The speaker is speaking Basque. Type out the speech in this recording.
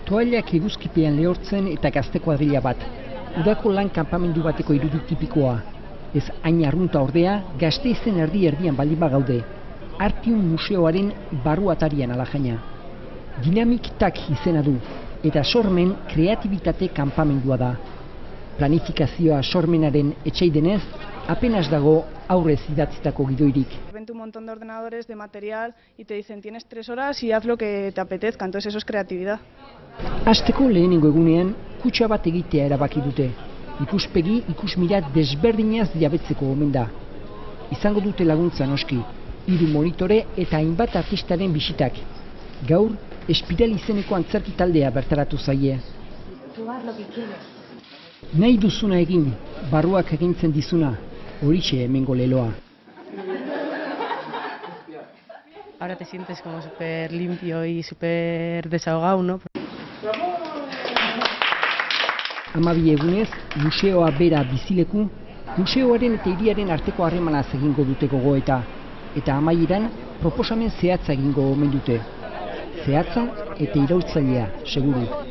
Toallak eguzkipean lehortzen eta gazte kuadrilla bat. Udako lan kanpamendu bateko irudi tipikoa. Ez hain arrunta ordea, Gasteizen erdi-erdian baldin bagaude. Artium museoaren barru atarian alajaina. Dynamic Tak izena du, eta sormen kreatibitate kanpamendua da. Planifikazioa sormenaren etxei denez, apenas dago aurrez idatzitako gidoirik. Vente un montón de ordenadores, de material y te dicen tienes 3 horas y haz lo que te apetezca, entonces eso es creatividad. Hasteko lehenengo egunean, kutxa bat egitea erabaki dute. Ikuspegi ikusmira desberdinaz jabetzeko omen da. Izango dute laguntza noski, 3 monitore eta hainbat artistaren bisitak. Gaur, Espiral izeneko antzerki taldea bertaratu zaie. Nahi duzuna egin, barruak egintzen dizuna, horixe hemengo leloa. Ahora te sientes como súper limpio y súper desahogado, ¿no? 12 egunez, museoa bera bizileku, museoaren eta hiriaren arteko harremanaz egingo dute gogoeta, eta amaieran proposamen zehatza egingo omen dute. Zehatza eta iraultzailea, seguru.